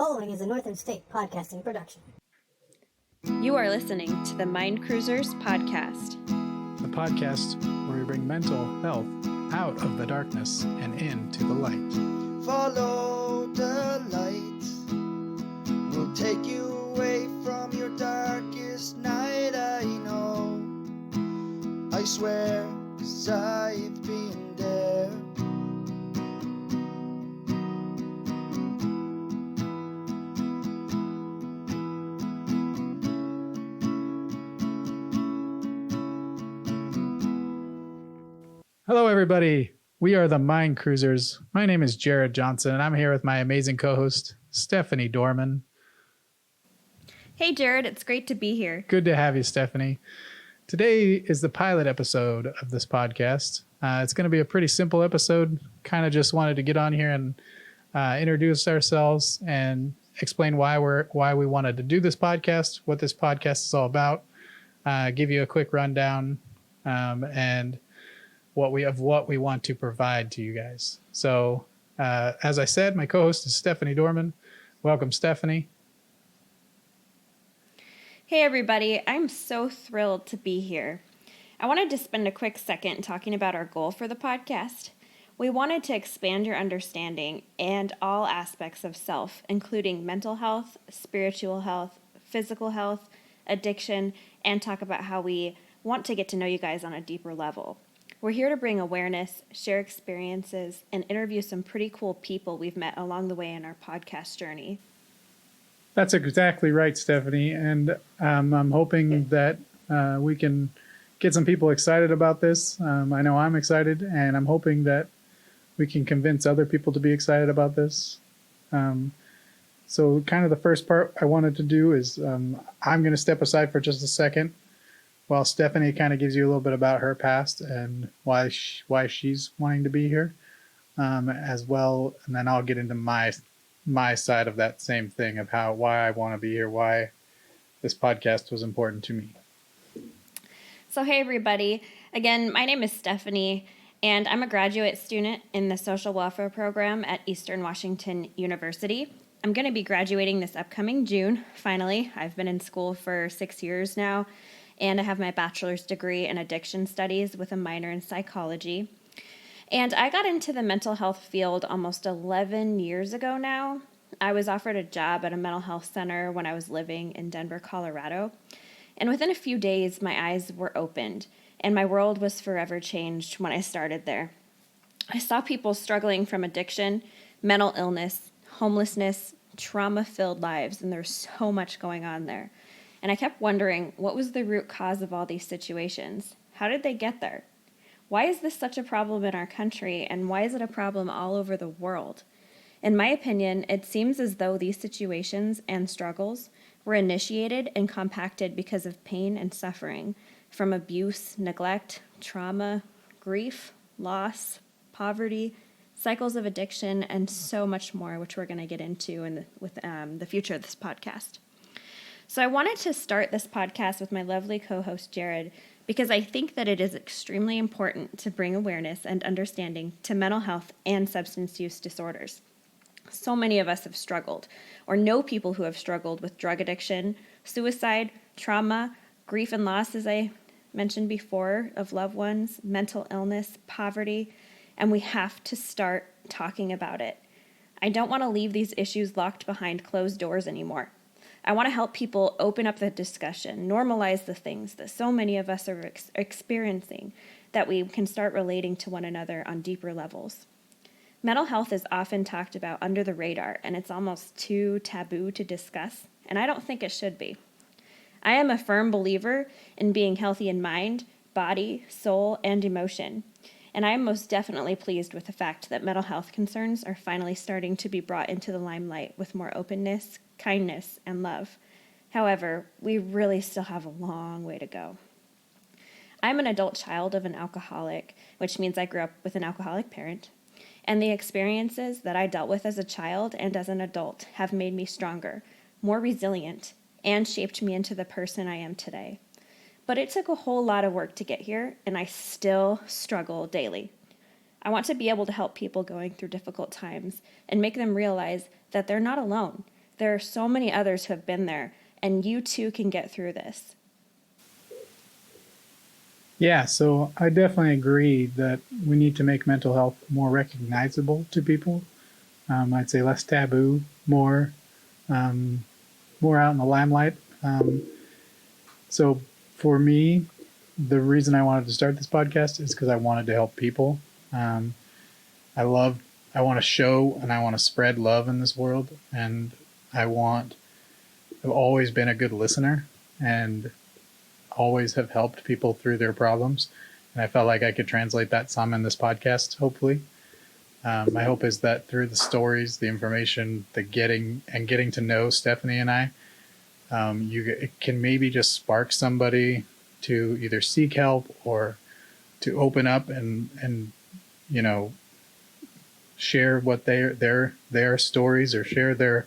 following is a Northern State podcasting production. You are listening to the Mind Cruisers podcast. The podcast where we bring mental health out of the darkness and into the light. Follow the light. We'll take you away from your darkest night. I know, I swear, 'cause I've been there. Hello, everybody. We are the Mind Cruisers. My name is Jared Johnson, and I'm here with my amazing co-host, Stefanie Dorman. Hey, Jared, it's great to be here. Good to have you, Stefanie. Today is the pilot episode of this podcast. It's going to be a pretty simple episode. Kind of just wanted to get on here and introduce ourselves and explain why we wanted to do this podcast, what this podcast is all about, give you a quick rundown, and what we want to provide to you guys. So, as I said, my co-host is Stefanie Dorman. Welcome, Stefanie. Hey, everybody. I'm so thrilled to be here. I wanted to spend a quick second talking about our goal for the podcast. We wanted to expand your understanding and all aspects of self, including mental health, spiritual health, physical health, addiction, and talk about how we want to get to know you guys on a deeper level. We're here to bring awareness, share experiences, and interview some pretty cool people we've met along the way in our podcast journey. That's exactly right, Stefanie. And I'm hoping that we can get some people excited about this. I know I'm excited, and I'm hoping that we can convince other people to be excited about this. So kind of the first part I wanted to do is I'm going to step aside for just a second while Stefanie kind of gives you a little bit about her past and why she's wanting to be here as well. And then I'll get into my side of that same thing of why I want to be here, why this podcast was important to me. So hey everybody, again, my name is Stefanie, and I'm a graduate student in the social welfare program at Eastern Washington University. I'm going to be graduating this upcoming June, finally. I've been in school for 6 years now, and I have my bachelor's degree in addiction studies with a minor in psychology. And I got into the mental health field almost 11 years ago now. I was offered a job at a mental health center when I was living in Denver, Colorado. And within a few days, my eyes were opened, and my world was forever changed when I started there. I saw people struggling from addiction, mental illness, homelessness, trauma-filled lives, and there's so much going on there. And I kept wondering, what was the root cause of all these situations? How did they get there? Why is this such a problem in our country, and why is it a problem all over the world? In my opinion, it seems as though these situations and struggles were initiated and compacted because of pain and suffering from abuse, neglect, trauma, grief, loss, poverty, cycles of addiction, and so much more, which we're going to get into with the future of this podcast. So I wanted to start this podcast with my lovely co-host, Jared, because I think that it is extremely important to bring awareness and understanding to mental health and substance use disorders. So many of us have struggled, or know people who have struggled with drug addiction, suicide, trauma, grief and loss, as I mentioned before, of loved ones, mental illness, poverty, and we have to start talking about it. I don't want to leave these issues locked behind closed doors anymore. I want to help people open up the discussion, normalize the things that so many of us are experiencing, that we can start relating to one another on deeper levels. Mental health is often talked about under the radar, and it's almost too taboo to discuss, and I don't think it should be. I am a firm believer in being healthy in mind, body, soul, and emotion, and I am most definitely pleased with the fact that mental health concerns are finally starting to be brought into the limelight with more openness, kindness, and love. However, we really still have a long way to go. I'm an adult child of an alcoholic, which means I grew up with an alcoholic parent, and the experiences that I dealt with as a child and as an adult have made me stronger, more resilient, and shaped me into the person I am today. But it took a whole lot of work to get here, and I still struggle daily. I want to be able to help people going through difficult times and make them realize that they're not alone, there are so many others who have been there, and you too can get through this. Yeah, so I definitely agree that we need to make mental health more recognizable to people. I'd say less taboo, more out in the limelight. So for me, the reason I wanted to start this podcast is because I wanted to help people. I want to show and I want to spread love in this world, and I've always been a good listener and always have helped people through their problems. And I felt like I could translate that some in this podcast, hopefully. My hope is that through the stories, the information, getting to know Stefanie and I, it can maybe just spark somebody to either seek help or to open up and share what their stories, or share their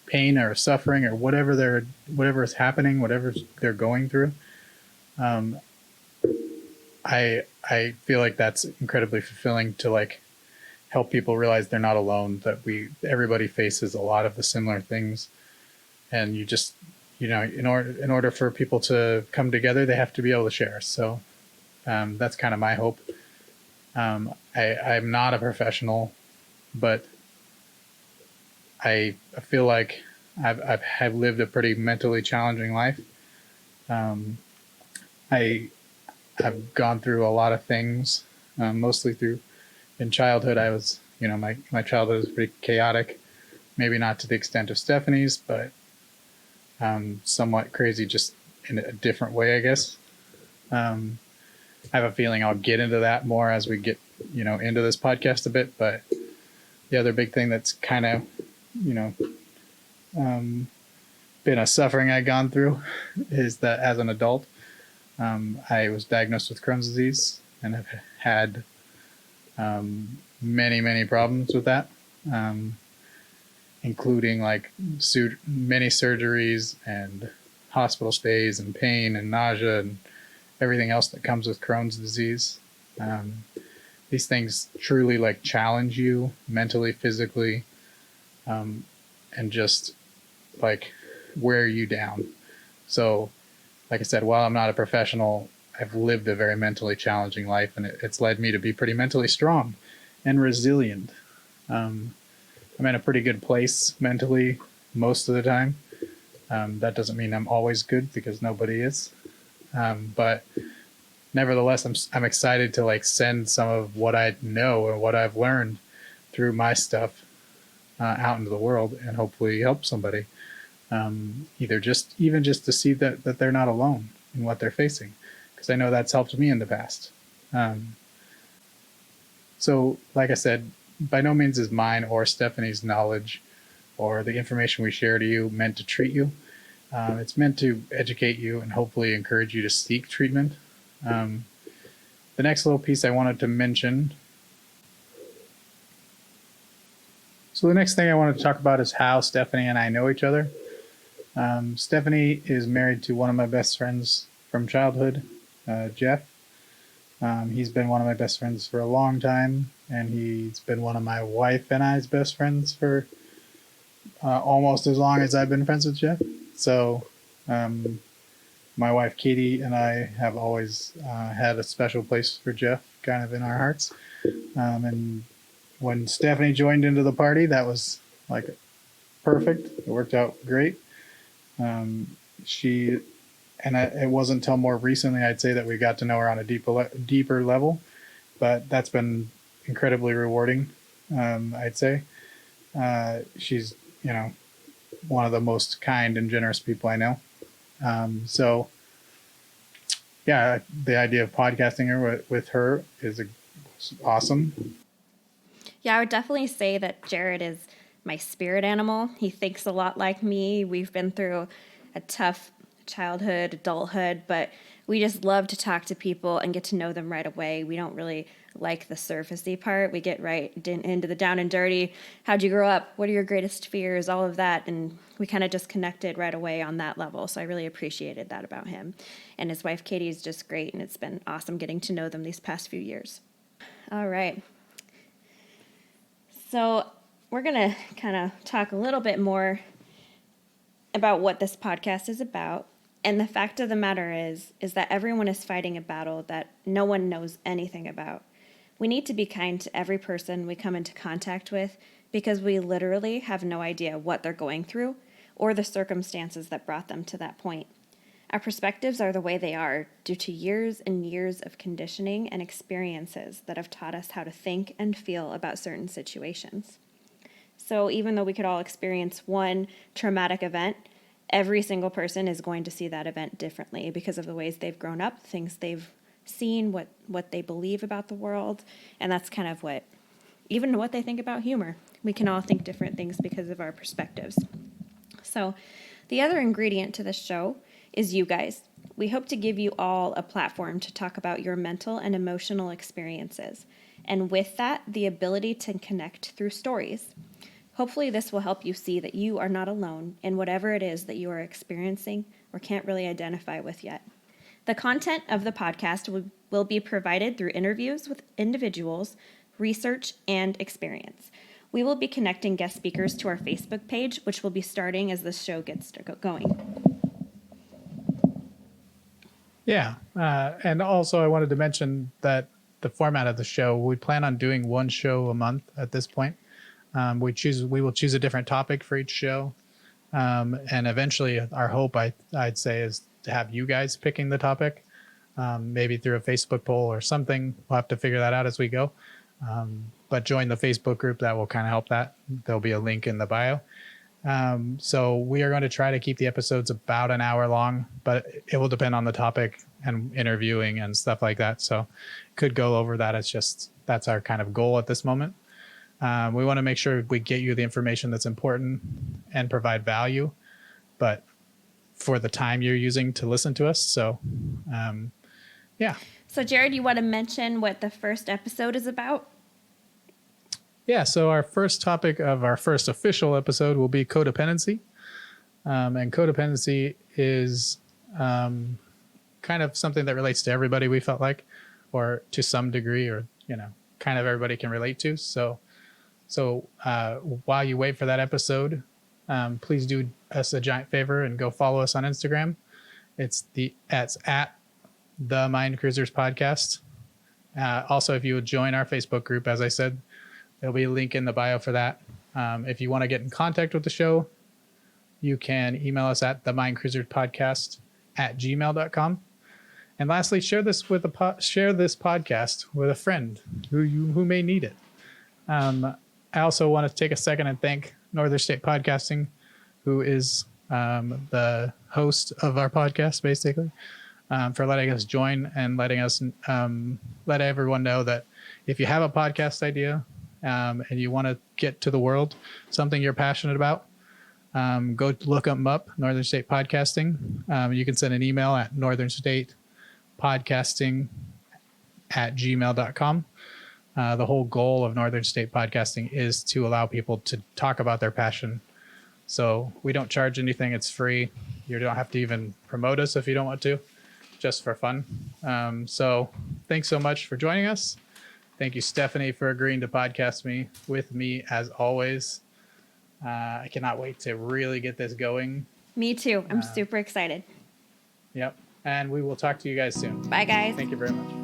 pain or suffering, or whatever is happening, whatever they're going through. I feel like that's incredibly fulfilling to help people realize they're not alone, that everybody faces a lot of the similar things, and you just, in order for people to come together, they have to be able to share. So that's kind of my hope. I'm not a professional, but I feel like I've lived a pretty mentally challenging life. I've gone through a lot of things, mostly in childhood. I was, my childhood was pretty chaotic, maybe not to the extent of Stefanie's, but somewhat crazy, just in a different way, I guess. I have a feeling I'll get into that more as we get, into this podcast a bit. But the other big thing that's kind of, been a suffering I've gone through is that as an adult, I was diagnosed with Crohn's disease and have had many, many problems with that, including many surgeries and hospital stays and pain and nausea and everything else that comes with Crohn's disease. These things truly challenge you mentally, physically, and just wear you down. So, like I said, while I'm not a professional, I've lived a very mentally challenging life, and it's led me to be pretty mentally strong and resilient. I'm in a pretty good place mentally most of the time. That doesn't mean I'm always good, because nobody is. But nevertheless, I'm excited to send some of what I know and what I've learned through my stuff out into the world, and hopefully help somebody. Either even just to see that they're not alone in what they're facing, because I know that's helped me in the past. So like I said, by no means is mine or Stefanie's knowledge or the information we share to you meant to treat you. It's meant to educate you and hopefully encourage you to seek treatment. The next little piece I wanted to mention. So the next thing I wanted to talk about is how Stefanie and I know each other. Stefanie is married to one of my best friends from childhood, Jeff. He's been one of my best friends for a long time, and he's been one of my wife and I's best friends for almost as long as I've been friends with Jeff. So my wife Katie and I have always had a special place for Jeff kind of in our hearts. And when Stefanie joined into the party, that was perfect. It worked out great. It wasn't until more recently, I'd say, that we got to know her on a deeper level, but that's been incredibly rewarding. I'd say, she's, one of the most kind and generous people I know. So yeah, the idea of podcasting with her is awesome. Yeah, I would definitely say that Jared is my spirit animal. He thinks a lot like me. We've been through a tough childhood, adulthood, but we just love to talk to people and get to know them right away. We don't really like the surfacey part. We get right into the down and dirty. How'd you grow up? What are your greatest fears? All of that. And we kind of just connected right away on that level. So I really appreciated that about him. And his wife, Katie, is just great. And it's been awesome getting to know them these past few years. All right. So we're going to kind of talk a little bit more about what this podcast is about. And the fact of the matter is that everyone is fighting a battle that no one knows anything about. We need to be kind to every person we come into contact with because we literally have no idea what they're going through or the circumstances that brought them to that point. Our perspectives are the way they are due to years and years of conditioning and experiences that have taught us how to think and feel about certain situations. So even though we could all experience one traumatic event, every single person is going to see that event differently because of the ways they've grown up, things they've seen, what they believe about the world, and that's kind of even what they think about humor. We can all think different things because of our perspectives. So the other ingredient to this show is you guys. We hope to give you all a platform to talk about your mental and emotional experiences, and with that, the ability to connect through stories. Hopefully this will help you see that you are not alone in whatever it is that you are experiencing or can't really identify with yet. The content of the podcast will be provided through interviews with individuals, research, and experience. We will be connecting guest speakers to our Facebook page, which will be starting as this show gets going. Yeah. And also I wanted to mention that the format of the show, we plan on doing one show a month at this point. We will choose a different topic for each show. And eventually our hope, I'd say, is to have you guys picking the topic, maybe through a Facebook poll or something. We'll have to figure that out as we go. But join the Facebook group. That will kind of help that. There'll be a link in the bio. So we are going to try to keep the episodes about an hour long, but it will depend on the topic and interviewing and stuff like that. So could go over that. That's our kind of goal at this moment. We want to make sure we get you the information that's important and provide value, but for the time you're using to listen to us. So, yeah. So Jared, you want to mention what the first episode is about? Yeah. So our first topic of our first official episode will be codependency. And codependency is kind of something that relates to everybody, we felt like, or to some degree, or, kind of everybody can relate to. So while you wait for that episode, please do us a giant favor and go follow us on Instagram. It's at the Mind Cruisers Podcast. Also, if you would join our Facebook group, as I said, there'll be a link in the bio for that. If you want to get in contact with the show, you can email us at themindcruiserspodcast@gmail.com. And lastly, share this podcast with a friend who may need it. I also want to take a second and thank Northern State Podcasting, who is the host of our podcast, basically, for letting us join and letting us let everyone know that if you have a podcast idea and you want to get to the world, something you're passionate about, go look them up, Northern State Podcasting. You can send an email at northernstatepodcasting@gmail.com. The whole goal of Northern State Podcasting is to allow people to talk about their passion. So we don't charge anything. It's free. You don't have to even promote us if you don't want to, just for fun. So thanks so much for joining us. Thank you, Stefanie, for agreeing to podcast with me as always. I cannot wait to really get this going. Me too. I'm super excited. Yep. And we will talk to you guys soon. Bye, guys. Thank you very much.